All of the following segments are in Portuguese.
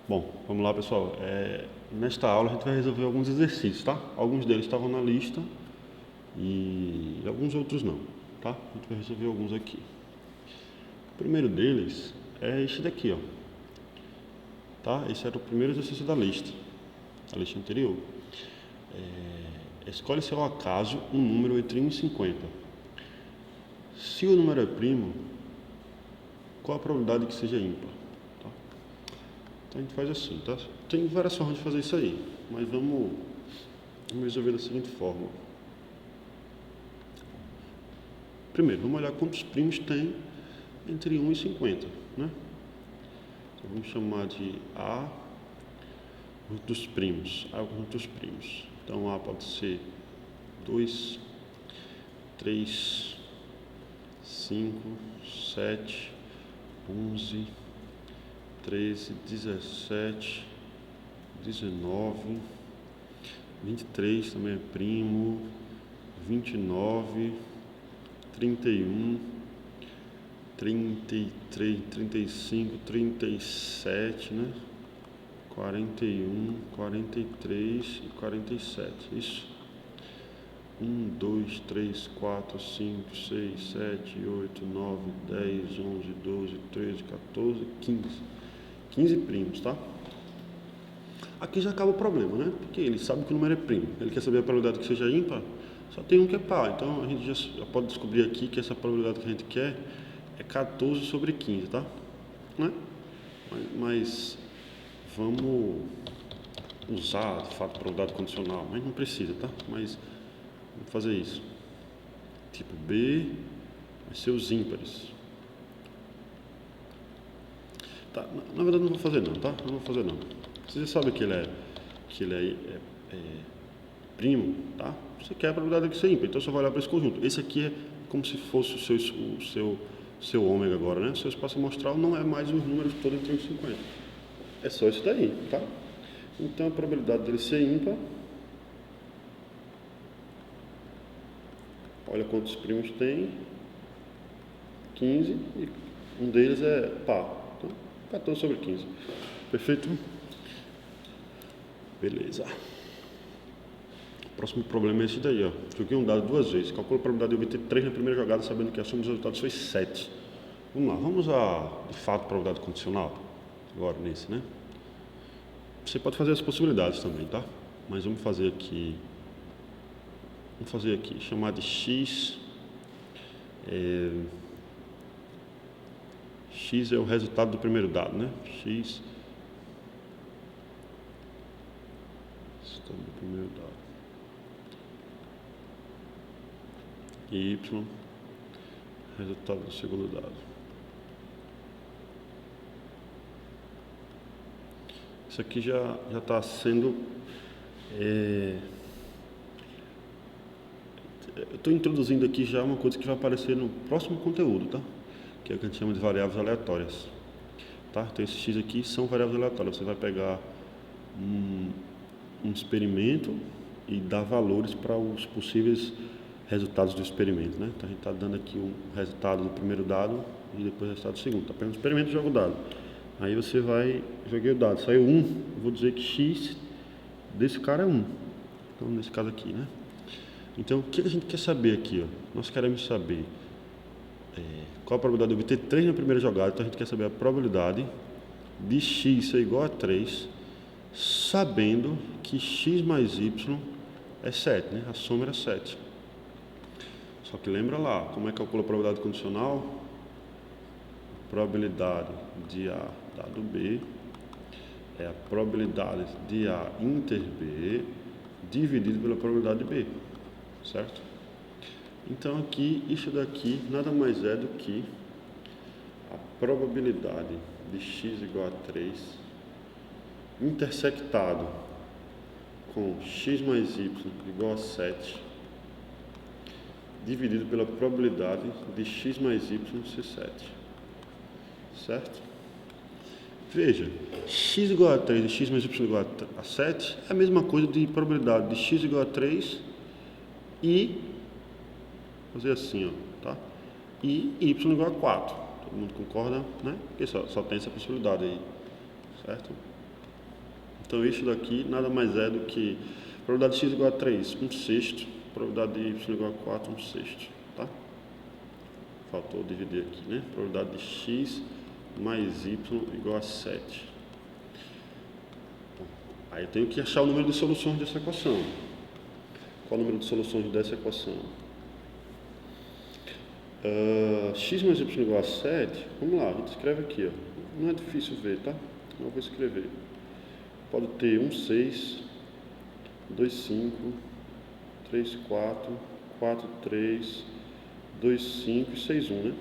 Bom, vamos lá, pessoal. Nesta aula a gente vai resolver alguns exercícios, tá? Alguns deles estavam na lista e alguns outros não, tá? A gente vai resolver alguns aqui. O primeiro deles é este daqui, ó. Tá? Esse era o primeiro exercício da lista anterior. Escolhe se ao acaso um número entre 1 e 50. Se o número é primo, qual a probabilidade que seja ímpar? Tá? Então a gente faz assim, tá? Tem várias formas de fazer isso aí, mas vamos resolver da seguinte forma. Primeiro, vamos olhar quantos primos tem entre 1 e 50, né? Então, vamos chamar de A dos primos. A é o conjunto dos primos. Então, A pode ser 2, 3, 5, 7, 11, 13, 17, 19, 23 também é primo, 29, 31, 33, 35, 37, né? 41, 43 e 47, isso? 1, 2, 3, 4, 5, 6, 7, 8, 9, 10, 11, 12, 13, 14, 15. 15 primos, tá? Aqui já acaba o problema, né? Porque ele sabe que o número é primo. Ele quer saber a probabilidade que seja ímpar, só tem um que é par. Então a gente já pode descobrir aqui que essa probabilidade que a gente quer é 14 sobre 15, tá? Né? Mas vamos usar, de fato, probabilidade condicional. Mas não precisa, tá? Mas vamos fazer isso. Tipo B vai ser os ímpares. Tá, na verdade não vou fazer não, tá? Não vou fazer não. Você já sabe que ele é primo, tá? Você quer a probabilidade de ser ímpar, então você vai olhar para esse conjunto. Esse aqui é como se fosse o seu ômega agora, né? O seu espaço amostral não é mais os números todos entre 1 e 50. É só isso daí, tá? Então a probabilidade dele ser ímpar, olha quantos primos tem, 15, e um deles é par. Então, 14 sobre 15. Perfeito? Beleza. O próximo problema é esse daí, ó. Joguei um dado duas vezes. Calcula a probabilidade de obter 3 na primeira jogada, sabendo que a soma dos resultados foi 7. Vamos lá, vamos a, de fato, probabilidade condicional. Agora, nesse, né? Você pode fazer as possibilidades também, tá? Mas vamos fazer aqui, chamar de x. X é o resultado do primeiro dado, né? X resultado do primeiro dado. E y, resultado do segundo dado. Isso aqui já está sendo... Eu estou introduzindo aqui já uma coisa que vai aparecer no próximo conteúdo, tá? Que é o que a gente chama de variáveis aleatórias. Tá? Então esses x aqui são variáveis aleatórias. Você vai pegar um experimento e dar valores para os possíveis resultados do experimento, né? Então a gente está dando aqui o resultado do primeiro dado e depois o resultado do segundo. Está pegando o experimento e joga o dado. Aí você vai, joguei o dado, saiu 1, vou dizer que x desse cara é 1. Então nesse caso aqui, né? Então o que a gente quer saber aqui, ó? Nós queremos saber qual a probabilidade de obter 3 na primeira jogada. Então a gente quer saber a probabilidade de x ser igual a 3, sabendo que x mais y é 7, né? A soma era 7. Só que lembra lá, como é que calcula a probabilidade condicional? A probabilidade de A dado B é a probabilidade de A inter B dividido pela probabilidade de B, certo? Então aqui, isso daqui nada mais é do que a probabilidade de x igual a 3 intersectado com x mais y igual a 7 dividido pela probabilidade de x mais y ser 7, certo? Veja, x igual a 3 e x mais y igual a 7 é a mesma coisa de probabilidade de x igual a 3 e, vou fazer assim, ó, tá? E y igual a 4. Todo mundo concorda, né? Porque só tem essa possibilidade aí, certo? Então isso daqui nada mais é do que probabilidade de x igual a 3, 1/6, probabilidade de y igual a 4, 1/6, tá? Faltou dividir aqui, né? Probabilidade de x mais y igual a 7. Bom, aí eu tenho que achar o número de soluções dessa equação. Qual o número de soluções dessa equação? X mais y igual a 7, vamos lá, a gente escreve aqui, ó. Não é difícil ver, tá? Eu vou escrever. Pode ter 1/6, 2/5, 3/4, 4/3, 2/5 e 6/1, né?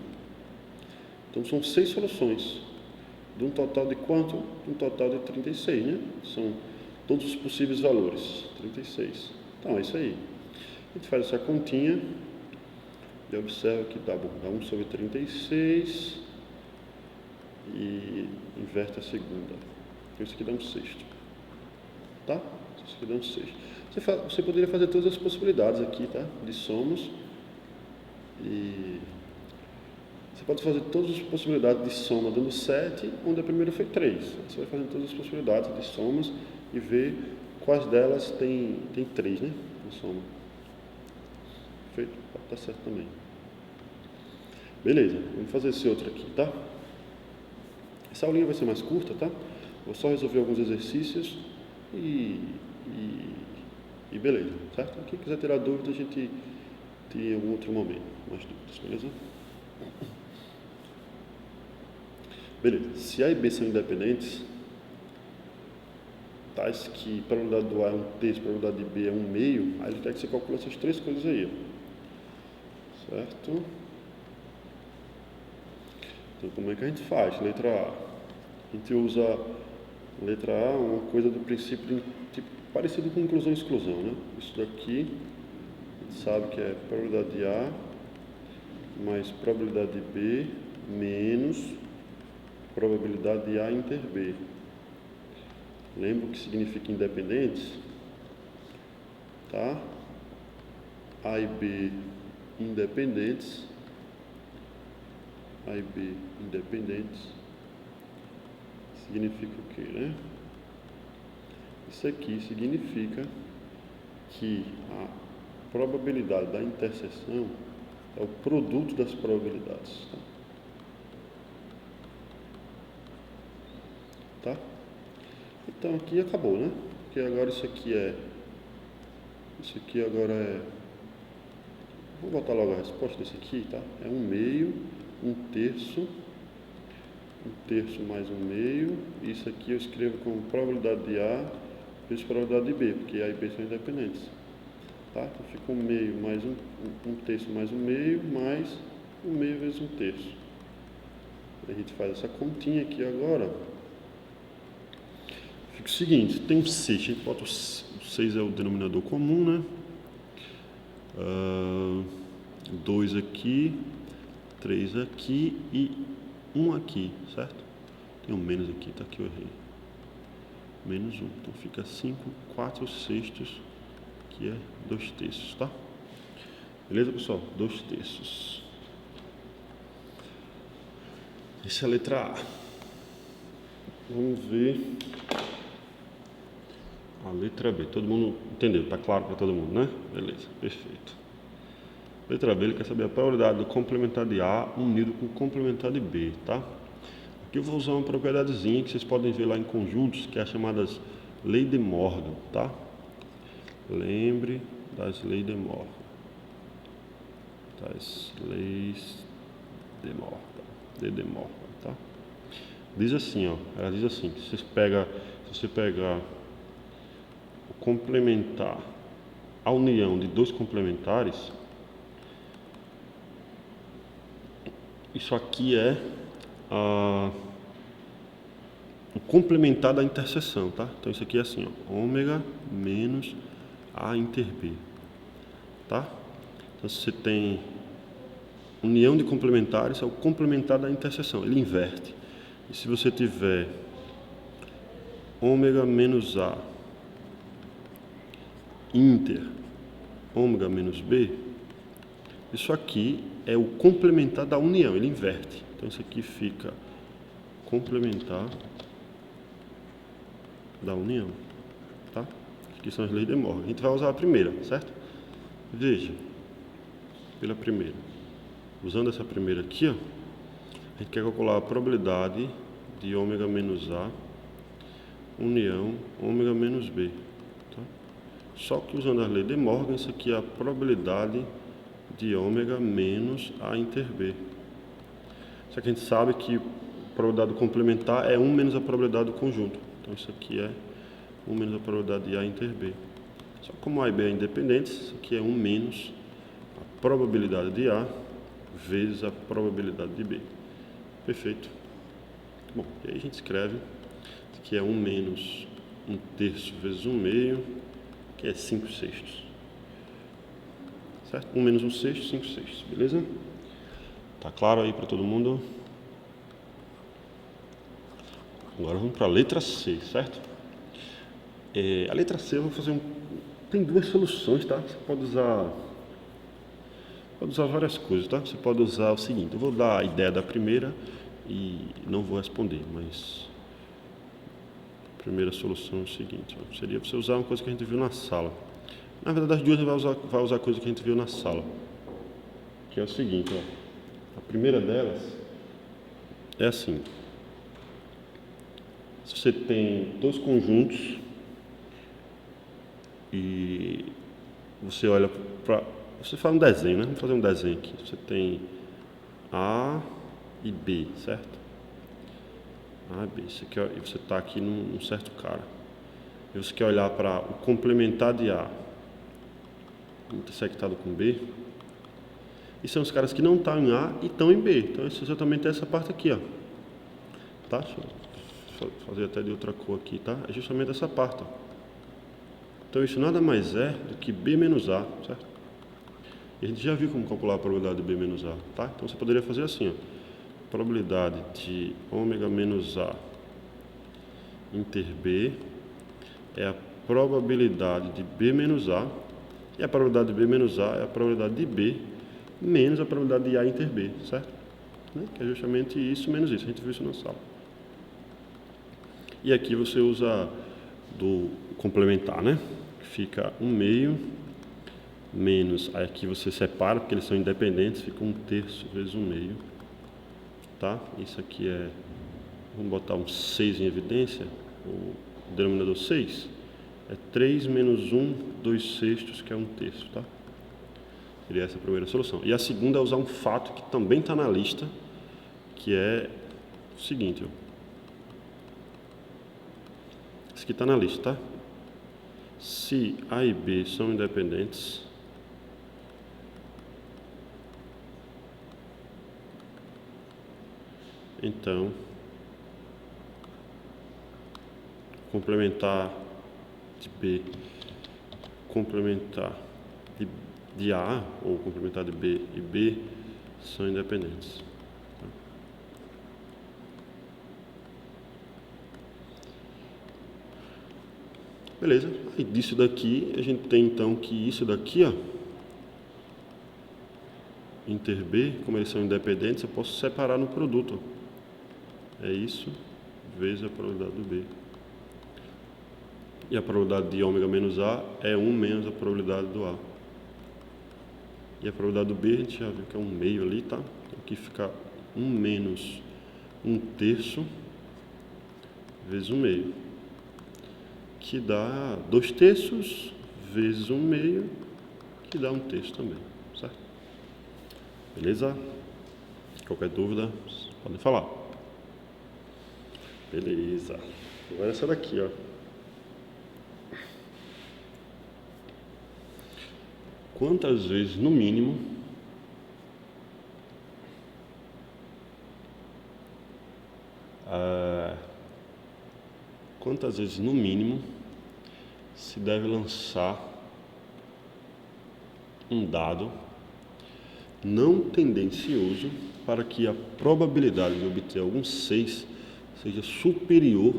Então são 6 soluções, de um total de quanto? De um total de 36, né? São todos os possíveis valores, 36. Então é isso aí. A gente faz essa continha e observa que dá 1/36 e inverte a segunda. Então isso aqui dá 1/6. Tá? Isso aqui dá 1/6. Você poderia fazer todas as possibilidades aqui, tá? De somas. E você pode fazer todas as possibilidades de soma dando 7, onde a primeira foi 3. Você vai fazendo todas as possibilidades de somas e ver quais delas tem 3, né? De soma. Perfeito? Tá certo também. Beleza, vamos fazer esse outro aqui, tá? Essa aulinha vai ser mais curta, tá? Vou só resolver alguns exercícios e beleza, certo? Quem quiser tirar dúvida, a gente tem em algum outro momento mais dúvidas, beleza? Beleza, se A e B são independentes, tais que a probabilidade do A é 1/3, a probabilidade de B é 1/2, aí ele quer que você calcule essas três coisas aí, ó. Certo? Então como é que a gente faz? Letra A. A gente usa letra A, uma coisa do princípio tipo, parecido com inclusão e exclusão, né? Isso daqui, a gente sabe que é probabilidade de A mais probabilidade de B menos probabilidade de A inter B. Lembra o que significa independentes? Tá? A e B independentes. A e B independentes. Significa o quê, né? Isso aqui significa que a probabilidade da interseção é o produto das probabilidades. Tá? Então aqui acabou, né? Porque agora isso aqui agora é... Vou botar logo a resposta desse aqui, tá? É 1/2, 1/3, 1/3 mais 1/2. Isso aqui eu escrevo como probabilidade de A vezes probabilidade de B, porque A e B são independentes. Tá? Então fica 1/2 mais 1/3 mais 1/2 mais 1/2 vezes 1/3. A gente faz essa continha aqui agora. Fica o seguinte, tem um 6, a gente bota o 6 é o denominador comum, né? 2 aqui, 3 aqui e 1 aqui, certo? Tem um menos aqui, tá aqui eu errei. Menos 1, então fica 5, 4/6, que é 2/3, tá? Beleza, pessoal? 2/3. Essa é a letra A. Vamos ver a letra B. Todo mundo entendeu? Tá claro para todo mundo, né? Beleza, perfeito. Letra B, ele quer saber a probabilidade do complementar de A unido com o complementar de B, tá? Aqui eu vou usar uma propriedadezinha que vocês podem ver lá em conjuntos, que é a chamada lei de Morgan, tá? Lembre das leis de Morgan. Das leis de Morgan, tá? Diz assim, ó, ela diz assim, se você pegar o complementar, a união de dois complementares, isso aqui é o complementar da interseção, tá? Então isso aqui é assim, ó, ômega menos A inter B, tá? Então se você tem união de complementares, é o complementar da interseção, ele inverte. E se você tiver ômega menos A inter ômega menos B, isso aqui é o complementar da união, ele inverte. Então isso aqui fica complementar da união, tá? Aqui são as leis de Morgan. A gente vai usar a primeira, certo? Veja, pela primeira. Usando essa primeira aqui, ó, a gente quer calcular a probabilidade de ômega menos A união ômega menos B. Tá? Só que usando as leis de Morgan, isso aqui é a probabilidade de ômega menos A inter B. Só que a gente sabe que a probabilidade complementar é 1 menos a probabilidade do conjunto. Então isso aqui é 1 menos a probabilidade de A inter B. Só que como A e B é independentes, isso aqui é 1 menos a probabilidade de A vezes a probabilidade de B. Perfeito. Bom, e aí a gente escreve que é 1 menos 1/3 vezes 1/2, que é 5/6. Certo? 1 menos 1/6, 5/6. Beleza? Tá claro aí para todo mundo? Agora vamos para a letra C, certo? A letra C eu vou fazer tem duas soluções, tá? Você pode usar várias coisas, tá? Você pode usar o seguinte, eu vou dar a ideia da primeira e não vou responder, mas a primeira solução é o seguinte, ó, seria você usar uma coisa que a gente viu na sala. Na verdade, as duas vai usar coisa que a gente viu na sala, que é o seguinte, ó, a primeira delas é assim, se você tem dois conjuntos e você olha para, você faz um desenho, né? Vamos fazer um desenho aqui. Você tem A e B, certo? A e B. E você está aqui num certo cara. E você quer olhar para o complementar de A intersectado com B. E são os caras que não estão em A e estão em B. Então, isso exatamente é essa parte aqui, ó. Tá? Deixa eu fazer até de outra cor aqui, tá? É justamente essa parte, ó. Então, isso nada mais é do que B menos A, certo? E a gente já viu como calcular a probabilidade de B menos A, tá? Então, você poderia fazer assim, ó. Probabilidade de ômega menos A inter B é a probabilidade de B menos A, e a probabilidade de B menos A é a probabilidade de B menos a probabilidade de A inter B, certo? Né? Que é justamente isso menos isso, a gente viu isso na sala. E aqui você usa do complementar, né? Fica 1/2 menos, aí aqui você separa, porque eles são independentes, fica 1/3 vezes 1/2, tá? Isso aqui é, vamos botar um 6 em evidência, o denominador 6, é 3 menos 1, 2/6, que é 1/3, tá? Seria essa a primeira solução. E a segunda é usar um fato que também está na lista, que é o seguinte, ó. Esse aqui está na lista, tá? Se A e B são independentes, então complementar de B, complementar de A, ou complementar de B e B são independentes. Tá? Beleza, e disso daqui a gente tem então que isso daqui, ó, inter B, como eles são independentes, eu posso separar no produto, ó. É isso vezes a probabilidade do B. E a probabilidade de ômega menos A é 1 menos a probabilidade do A. E a probabilidade do B a gente já viu que é 1/2 ali, tá? Então aqui fica 1 menos 1/3 vezes 1/2, que dá 2/3 vezes 1/2, que dá 1/3 também, certo? Beleza? Qualquer dúvida, podem falar. Beleza. Agora essa daqui, ó. Quantas vezes, no mínimo, se deve lançar um dado não tendencioso para que a probabilidade de obter algum 6 seja superior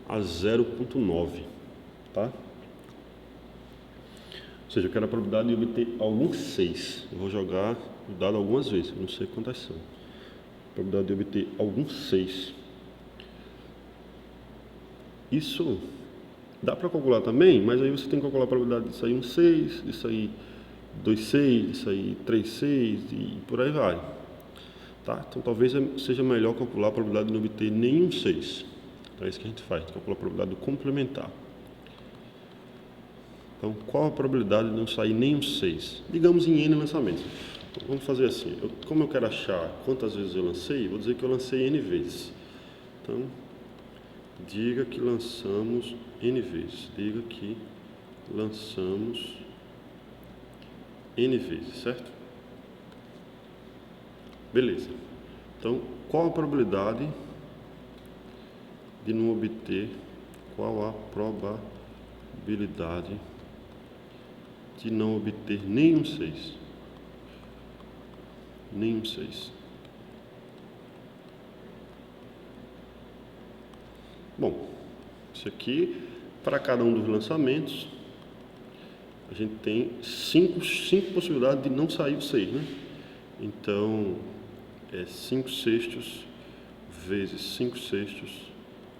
a 0,9, tá? Ou seja, eu quero a probabilidade de obter algum 6. Eu vou jogar o dado algumas vezes, eu não sei quantas são. A probabilidade de obter algum 6. Isso Dá para calcular também, mas aí você tem que calcular a probabilidade de sair um 6, de sair 2 6, de sair 3 6 e por aí vai. Tá? Então talvez seja melhor calcular a probabilidade de não obter nenhum 6. Então é isso que a gente faz, calcula a probabilidade do complementar. Então qual a probabilidade de não sair nenhum 6? Digamos em N lançamentos. Então, vamos fazer assim, como eu quero achar quantas vezes eu lancei, vou dizer que eu lancei N vezes. Então, diga que lançamos N vezes. Diga que lançamos N vezes, certo? Beleza. Então, qual a probabilidade de não obter? Qual a probabilidade de não obter nenhum 6? Nenhum 6. Bom, isso aqui, para cada um dos lançamentos, a gente tem 5 possibilidades de não sair o 6, né? Então, é 5 sextos vezes 5 sextos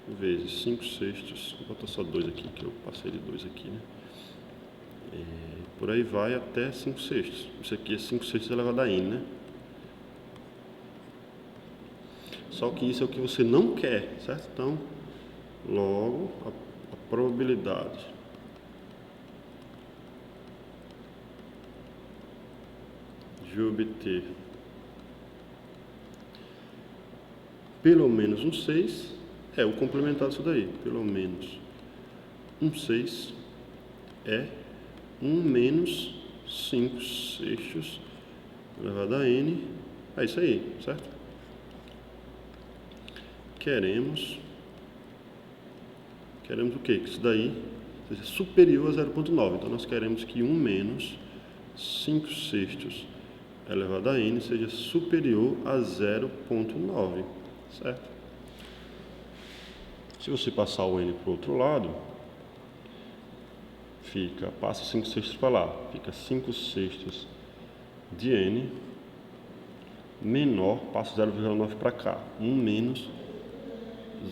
vezes 5 sextos. Vou botar só 2 aqui, que eu passei de 2 aqui, né? Por aí vai até 5 sextos. Isso aqui é 5 sextos elevado a n, né? Só que isso é o que você não quer, certo? Então, logo, a probabilidade de obter pelo menos um 6 é o complementar disso daí. Pelo menos um 6 é 1 menos 5 sextos elevado a n. É isso aí, certo? Queremos o quê? Que isso daí seja superior a 0,9. Então, nós queremos que 1 menos 5 sextos elevado a n seja superior a 0,9, certo? Se você passar o n para o outro lado, passa 5 sextos para lá, fica 5 sextos de n menor, passa 0,9 para cá, 1 menos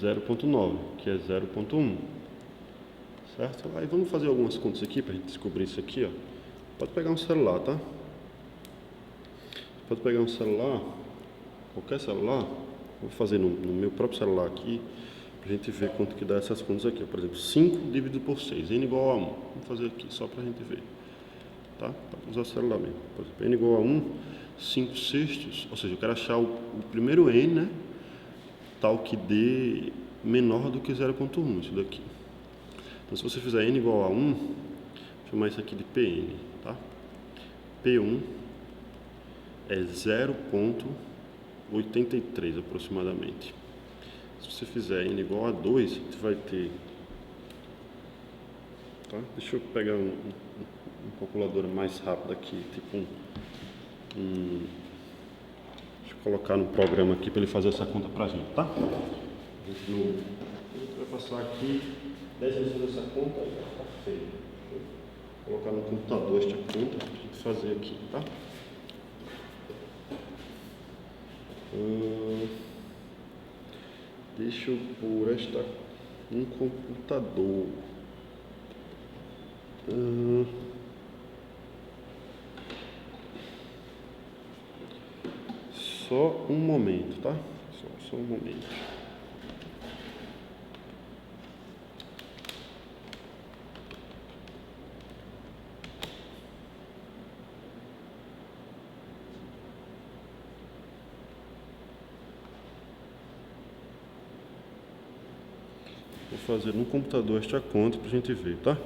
0,9, que é 0,1, certo? Aí vamos fazer algumas contas aqui para a gente descobrir isso aqui, ó. Pode pegar um celular, tá? Pode pegar um celular, qualquer celular. Vou fazer no meu próprio celular aqui, para a gente ver quanto que dá essas contas aqui. Por exemplo, 5 dividido por 6, n igual a 1. Vamos fazer aqui, só para a gente ver. Tá? Pode usar o celular mesmo. Por exemplo, n igual a 1, 5 sextos, ou seja, eu quero achar o primeiro n, né? Tal que dê menor do que 0,1, isso daqui. Então, se você fizer n igual a 1, vou chamar isso aqui de Pn, tá? P1 é 0,83 aproximadamente. Se você fizer n igual a 2, você vai ter... Tá? Deixa eu pegar um calculadora mais rápido aqui, tipo deixa eu colocar no programa aqui para ele fazer essa conta pra gente, tá? A gente vai passar aqui 10 vezes fazer essa conta e vai ficar feio. Deixa eu colocar no computador esta conta pra gente fazer aqui, tá? Deixa eu pôr um computador. Só um momento, tá? Só um momento. Vou fazer no computador esta conta pra gente ver, tá?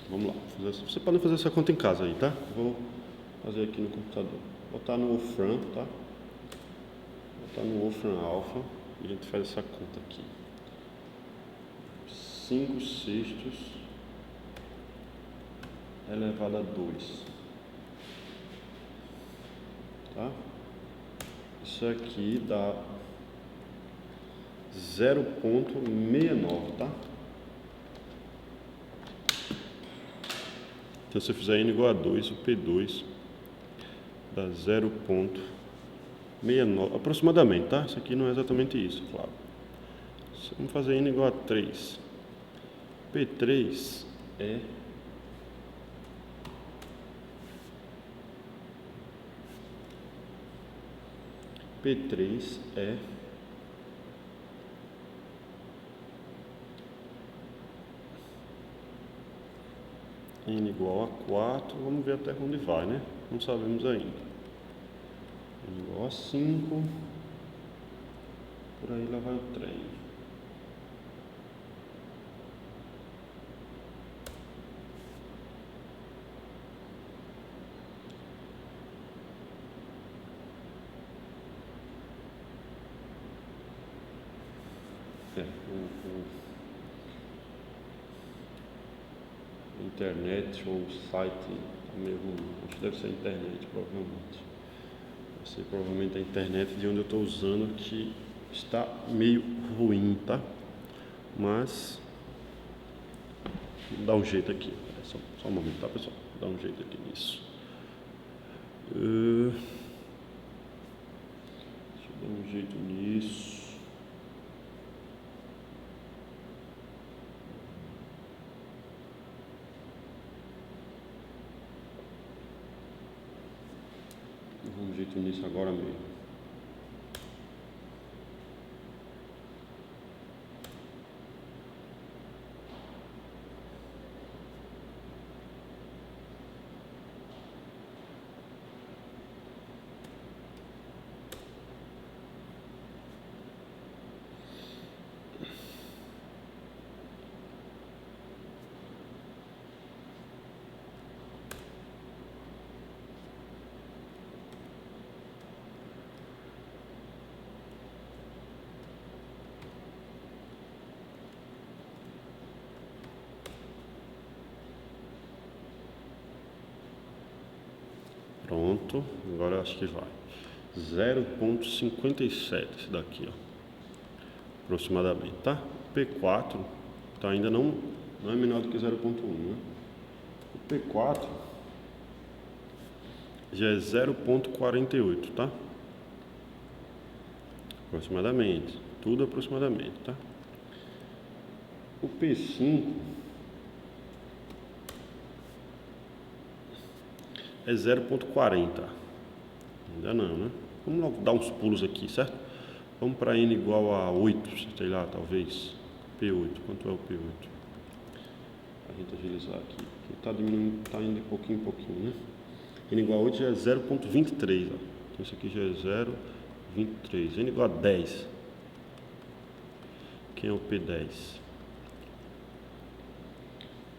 Vamos lá. Você pode fazer essa conta em casa aí, tá? Vou fazer aqui no computador. Botar no Wolfram, tá? Botar no Wolfram Alpha e a gente faz essa conta aqui. 5 sextos elevado a 2. Tá? Isso aqui dá 0,69, tá? Então, se eu fizer n igual a 2, o P2 dá 0,69, aproximadamente, tá? Isso aqui não é exatamente isso, claro. Vamos fazer n igual a 3. P3 é P3 é n igual a 4, vamos ver até onde vai, né? Não sabemos ainda. N igual a 5, por aí lá vai o trem. Internet ou site meio ruim. Acho que deve ser a internet, provavelmente. Vai ser provavelmente a internet de onde eu estou usando que está meio ruim, tá? Mas dá um jeito aqui. Só um momento, tá, pessoal? Dá um jeito aqui nisso. Deixa eu dar um jeito nisso. Dá um jeito nisso agora mesmo. Pronto, agora eu acho que vai. 0,57 esse daqui, ó, aproximadamente, tá? P4 tá, ainda não é menor do que 0,1, né? O P4 já é 0,48, tá? Aproximadamente, tudo aproximadamente, tá? O P5 é 0,40. Ainda não, né? Vamos logo dar uns pulos aqui, certo? Vamos para n igual a 8, sei lá, talvez. P8, quanto é o P8? A gente agilizar aqui. Está diminuindo, está indo de pouquinho em pouquinho, né? N igual a 8 já é 0,23, ó. Então isso aqui já é 0,23. N igual a 10. Quem é o P10?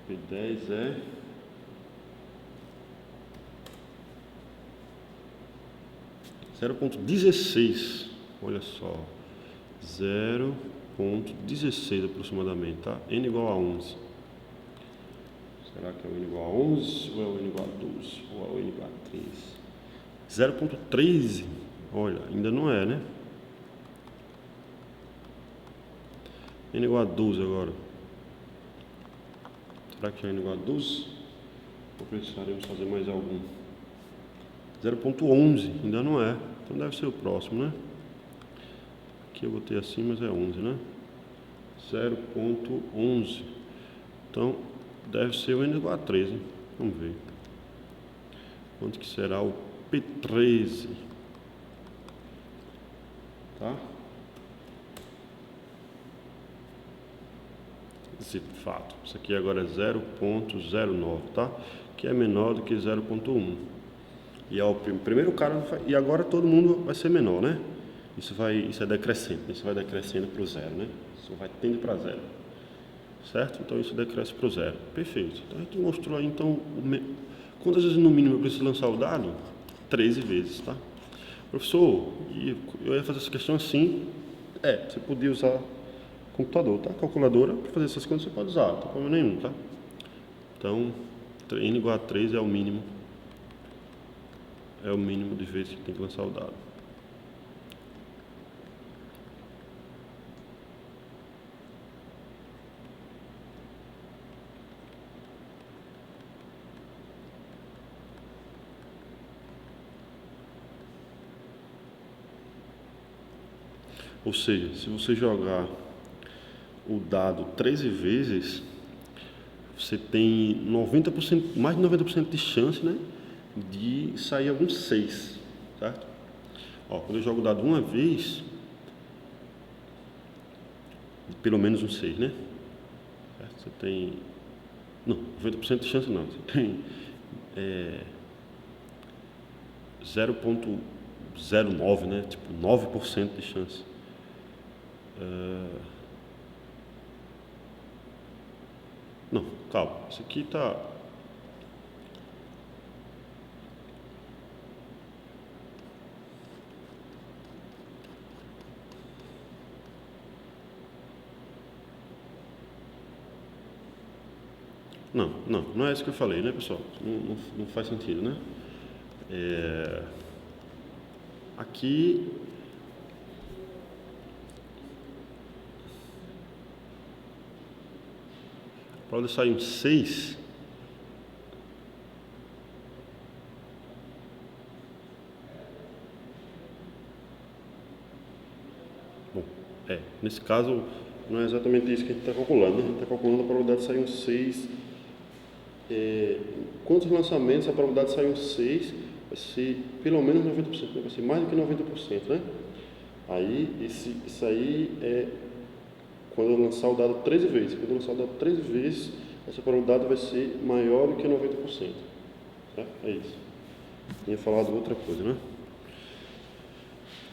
P10 é 0,16. Olha só. 0,16 aproximadamente, tá? N igual a 11. Será que é o N igual a 11 ou é o N igual a 12 ou é o N igual a 13? 0,13. Olha, ainda não é, né? N igual a 12 agora. Será que é N igual a 12? Ou precisaremos fazer mais algum? 0,11, ainda não é. Então deve ser o próximo, né? Aqui eu botei assim, mas é 11, né? 0,11. Então deve ser o N igual a 13. Vamos ver. Quanto que será o P13? Tá? Esse fato. Isso aqui agora é 0,09, tá? Que é menor do que 0,1. E é o primeiro cara, e agora todo mundo vai ser menor, né? Isso é decrescente, isso vai decrescendo para o zero, né? Isso vai tendo para zero, certo? Então isso decresce para o zero. Perfeito. Então a gente mostrou aí, então, quantas vezes no mínimo eu preciso lançar o dado? 13 vezes, tá? Professor, eu ia fazer essa questão assim. Você podia usar computador, tá? Calculadora, para fazer essas coisas você pode usar, não tem problema nenhum, tá? Então, n igual a 3 é o mínimo. É o mínimo de vezes que tem que lançar o dado. Ou seja, se você jogar o dado 13 vezes, você tem 90%, mais de 90% de chance, né, de sair algum 6, certo? Ó, quando eu jogo o dado uma vez, pelo menos um 6, né? Certo? Você tem... Não, 90% de chance não. Você tem 0,09, né? Tipo, 9% de chance. Não, calma. Isso aqui tá... Não é isso que eu falei, né, pessoal? Não faz sentido, né? Aqui... Para onde sair um 6... Bom, nesse caso, não é exatamente isso que a gente está calculando, né? A gente está calculando a probabilidade de sair um 6. Quantos lançamentos a probabilidade de sair um 6 vai ser pelo menos 90%, né? Vai ser mais do que 90%, né? Aí, isso aí é quando eu lançar o dado 13 vezes. Quando eu lançar o dado 13 vezes, essa probabilidade vai ser maior do que 90%. Certo? É isso. Tinha falado outra coisa, né?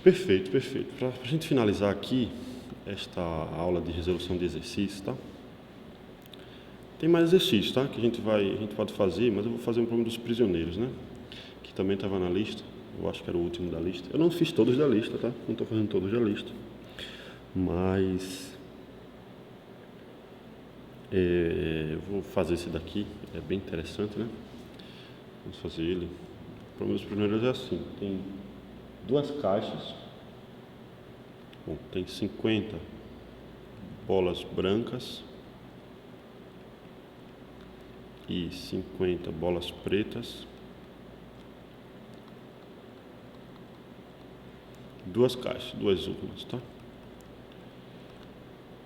Perfeito. Para a gente finalizar aqui esta aula de resolução de exercícios, tá? Tem mais exercícios, tá? Que a gente pode fazer, mas eu vou fazer um problema dos prisioneiros, né? Que também estava na lista. Eu acho que era o último da lista. Eu não fiz todos da lista, tá? Não estou fazendo todos da lista. Mas eu vou fazer esse daqui. É bem interessante, né? Vamos fazer ele. O problema dos prisioneiros é assim. Tem duas caixas. Bom, tem 50 bolas brancas e 50 bolas pretas. Duas caixas, duas urnas, tá?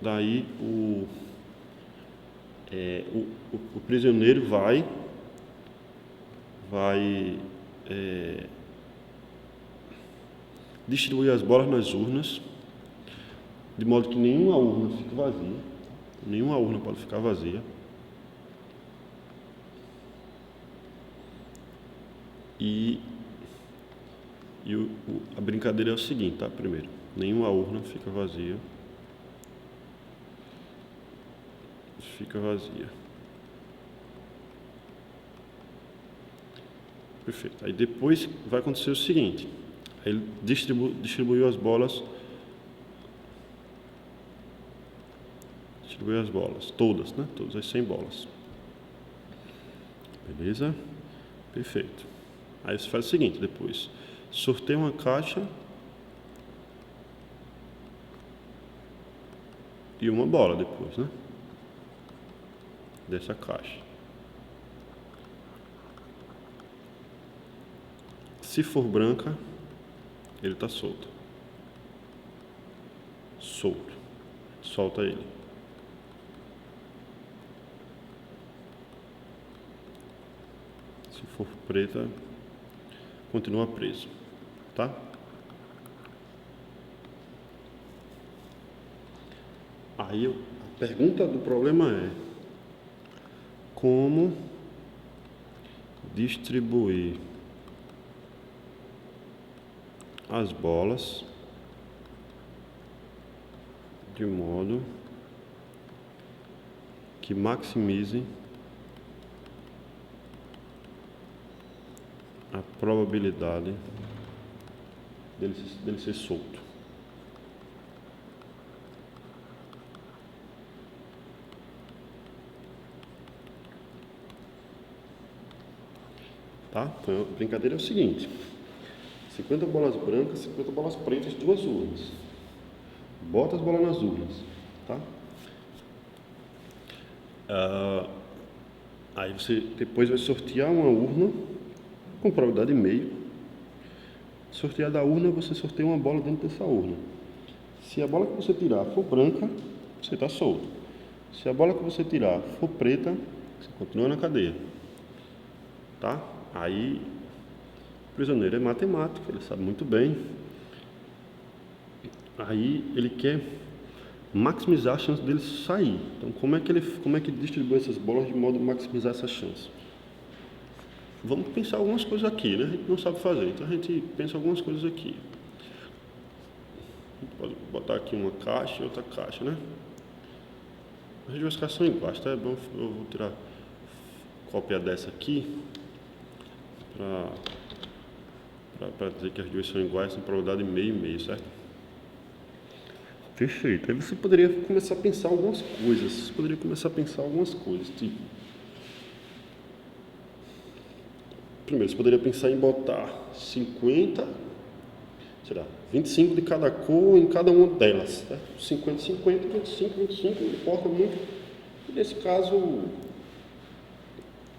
Daí o prisioneiro vai distribuir as bolas nas urnas, de modo que nenhuma urna fique vazia. Nenhuma urna pode ficar vazia. E a brincadeira é o seguinte, tá? Primeiro, nenhuma urna fica vazia. Fica vazia. Perfeito. Aí depois vai acontecer o seguinte. Ele distribuiu as bolas. Distribuiu as bolas, todas, né? Todas as 100 bolas. Beleza? Perfeito. Aí você faz o seguinte, depois. Sorteia uma caixa e uma bola depois, né? Dessa caixa. Se for branca, ele está solto. Solta ele. Se for preta, continua preso, tá? Aí a pergunta do problema é: como distribuir as bolas de modo que maximize a probabilidade dele ser solto. Tá? Então a brincadeira é o seguinte: 50 bolas brancas, 50 bolas pretas, duas urnas. Bota as bolas nas urnas, tá? Aí você depois vai sortear uma urna com probabilidade meio. Sortear da urna, você sorteia uma bola dentro dessa urna. Se a bola que você tirar for branca, você está solto. Se a bola que você tirar for preta, você continua na cadeia. Tá? Aí, o prisioneiro é matemático, ele sabe muito bem. Aí, ele quer maximizar a chance dele sair. Então, como é que ele distribui essas bolas de modo a maximizar essa chance? Vamos pensar algumas coisas aqui, né? A gente não sabe fazer, então a gente pensa algumas coisas aqui. A gente pode botar aqui uma caixa e outra caixa, né? As duas caixas são iguais, tá? É bom, eu vou tirar cópia dessa aqui para dizer que as duas são iguais, tem probabilidade de meio e meio, certo? Perfeito. Aí você poderia começar a pensar algumas coisas. Tipo, primeiro, você poderia pensar em botar 50, será, 25 de cada cor em cada uma delas, tá? 50, 50, 25, 25, não importa muito. E nesse caso,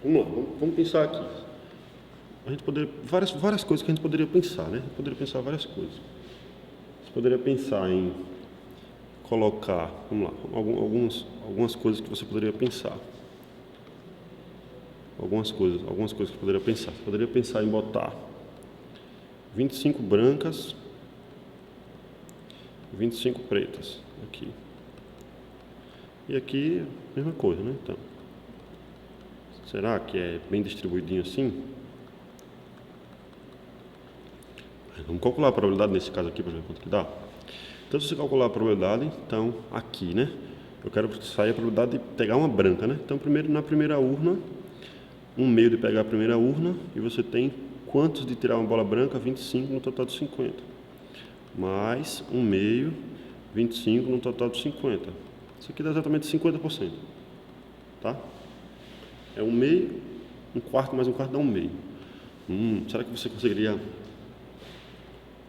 vamos lá, vamos pensar aqui. A gente poderia, várias coisas que a gente poderia pensar, né? A gente poderia pensar várias coisas. Você poderia pensar em colocar, vamos lá, algumas coisas que você poderia pensar. Algumas coisas que você poderia pensar. Você poderia pensar em botar 25 brancas, 25 pretas aqui. E aqui, mesma coisa, né? Então, será que é bem distribuidinho assim? Vamos calcular a probabilidade nesse caso aqui para ver quanto que dá. Então, se você calcular a probabilidade, então, aqui, né? Eu quero sair a probabilidade de pegar uma branca, né? Então, primeiro, na primeira urna, 1/2 de pegar a primeira urna, e você tem quantos de tirar uma bola branca? 25 no total de 50. Mais 1/2, 25 no total de 50. Isso aqui dá exatamente 50%. Tá? É 1/2, 1/4 mais 1/4 dá 1/2. Será que você conseguiria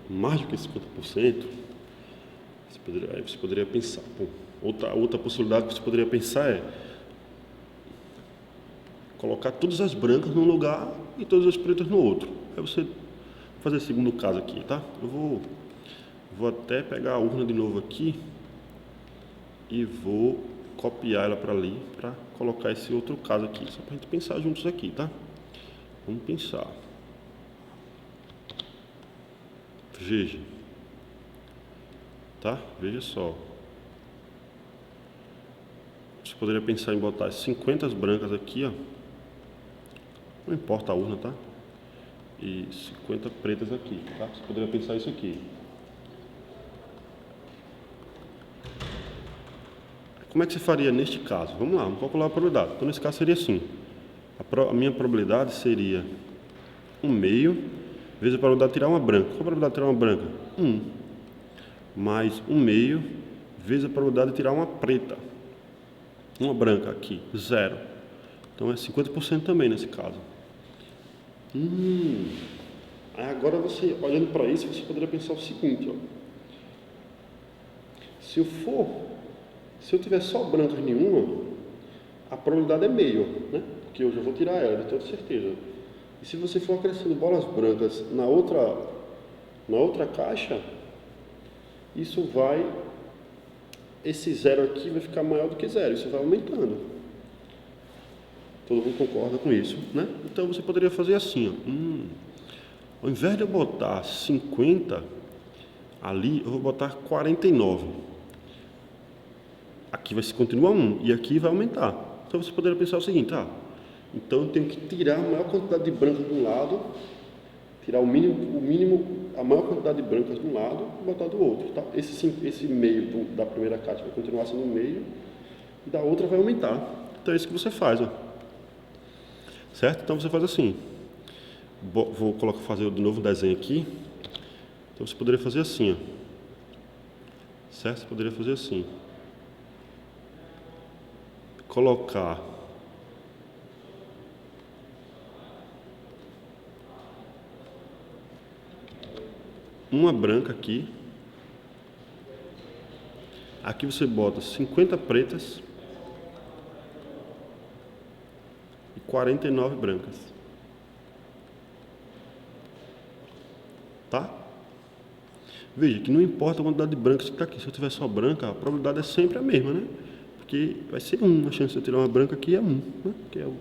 mais do que 50%? Aí você poderia pensar. Outra possibilidade que você poderia pensar é colocar todas as brancas num lugar e todas as pretas no outro. Aí você fazer o segundo caso aqui, tá? Eu vou até pegar a urna de novo aqui e vou copiar ela para ali para colocar esse outro caso aqui, só para a gente pensar juntos aqui, tá? Vamos pensar. Veja, tá? Veja só. Você poderia pensar em botar 50 brancas aqui, ó. Não importa a urna, tá? E 50 pretas aqui, tá? Você poderia pensar isso aqui. Como é que você faria neste caso? Vamos lá, vamos calcular a probabilidade. Então, nesse caso seria assim. A minha probabilidade seria 1/2 vezes a probabilidade de tirar uma branca. Qual a probabilidade de tirar uma branca? 1. Mais 1/2 vezes a probabilidade de tirar uma preta. Uma branca aqui, 0. Então é 50% também nesse caso. Aí agora você, olhando para isso, você poderia pensar o seguinte, ó. Se eu tiver só brancas nenhuma, a probabilidade é meio, né? Porque eu já vou tirar ela, de toda certeza. E se você for acrescentando bolas brancas na outra caixa, esse 0 aqui vai ficar maior do que 0, isso vai aumentando. Todo mundo concorda com isso, né? Então você poderia fazer assim, ó. Ao invés de eu botar 50 ali, eu vou botar 49. Aqui vai se continuar 1 e aqui vai aumentar. Então você poderia pensar o seguinte, então eu tenho que tirar a maior quantidade de brancas de um lado, tirar o mínimo, a maior quantidade de brancas de um lado e botar do outro, tá? Esse meio da primeira caixa vai continuar sendo meio e da outra vai aumentar. Então é isso que você faz, ó. Certo? Então você faz assim. Vou fazer de novo o desenho aqui. Então você poderia fazer assim, ó. Certo? Você poderia fazer assim. Colocar uma branca aqui. Aqui você bota 50 pretas e 49 brancas. Tá? Veja que não importa a quantidade de brancas que está aqui. Se eu tiver só branca, a probabilidade é sempre a mesma, né? Porque vai ser 1. A chance de eu tirar uma branca aqui é 1, né? Que é o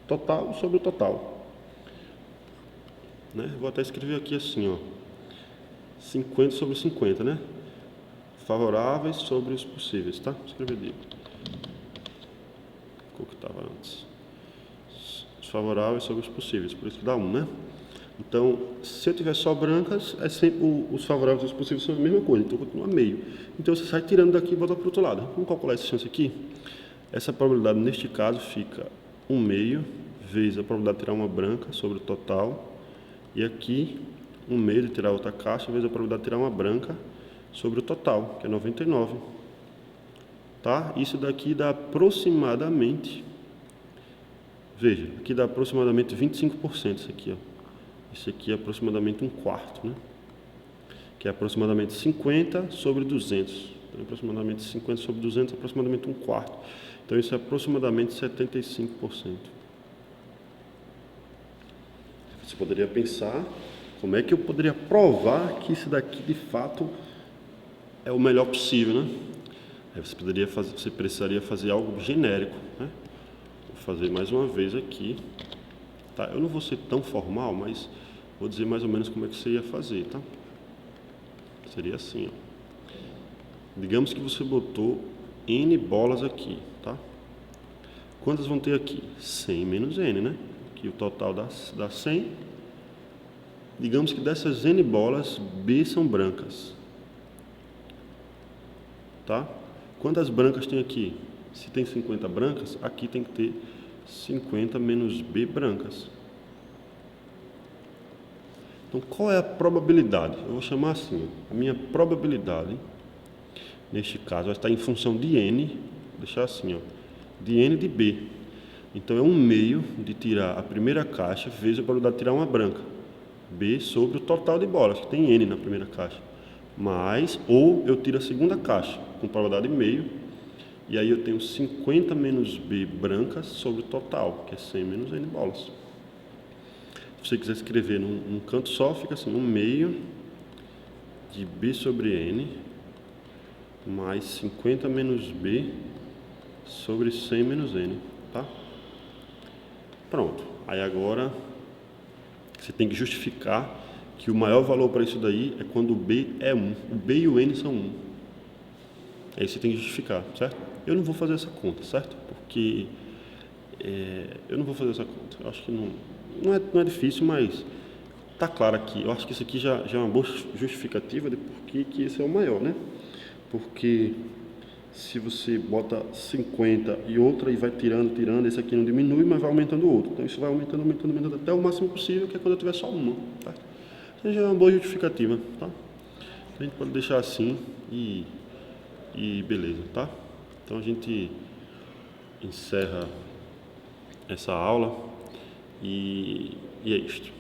total sobre o total. Né? Vou até escrever aqui assim, ó. 50 sobre 50, né? Favoráveis sobre os possíveis, tá? Vou escrever ali. Qual que estava antes? Os favoráveis sobre os possíveis, por isso que dá 1, né? Então, se eu tiver só brancas, é sempre os favoráveis e os possíveis são a mesma coisa, então continua meio. Então você sai tirando daqui e volta para o outro lado. Vamos calcular essa chance aqui? Essa probabilidade neste caso fica 1 meio vezes a probabilidade de tirar uma branca sobre o total. E aqui, 1 meio de tirar outra caixa vezes a probabilidade de tirar uma branca sobre o total, que é 99. Tá? Isso daqui dá aproximadamente, veja, aqui dá aproximadamente 25%, isso aqui, ó. Isso aqui é aproximadamente 1/4, né? Que é aproximadamente 50 sobre 200. Então, aproximadamente 50 sobre 200 é aproximadamente 1/4. Então, isso é aproximadamente 75%. Você poderia pensar como é que eu poderia provar que isso daqui, de fato, é o melhor possível, né? Aí você precisaria fazer algo genérico, né? Vou fazer mais uma vez aqui. Tá? Eu não vou ser tão formal, mas vou dizer mais ou menos como é que você ia fazer, tá? Seria assim, ó. Digamos que você botou N bolas aqui, tá? Quantas vão ter aqui? 100 menos N, né? Aqui o total dá 100. Digamos que dessas N bolas, B são brancas. Tá? Quantas brancas tem aqui? Se tem 50 brancas, aqui tem que ter 50 menos B brancas. Então, qual é a probabilidade? Eu vou chamar assim, ó, a minha probabilidade, neste caso, vai estar em função de N, vou deixar assim, ó, de N de B. Então, é 1 meio de tirar a primeira caixa vezes a probabilidade de tirar uma branca. B sobre o total de bolas, que tem N na primeira caixa. Mais, ou eu tiro a segunda caixa, com probabilidade meio, e aí eu tenho 50 menos B brancas sobre o total, que é 100 menos N bolas. Se você quiser escrever num canto só, fica assim, 1 meio de B sobre N, mais 50 menos B sobre 100 menos N, tá? Pronto. Aí agora, você tem que justificar que o maior valor para isso daí é quando o B é 1. O B e o N são 1. Aí você tem que justificar, certo? Eu não vou fazer essa conta, certo? Porque eu não vou fazer essa conta. Eu acho que não é difícil, mas tá claro aqui. Eu acho que isso aqui já é uma boa justificativa de por que esse é o maior, né? Porque se você bota 50 e outra e vai tirando, esse aqui não diminui, mas vai aumentando o outro. Então isso vai aumentando até o máximo possível, que é quando eu tiver só uma, tá? Isso já é uma boa justificativa, tá? A gente pode deixar assim e beleza, tá? Então a gente encerra essa aula e é isto.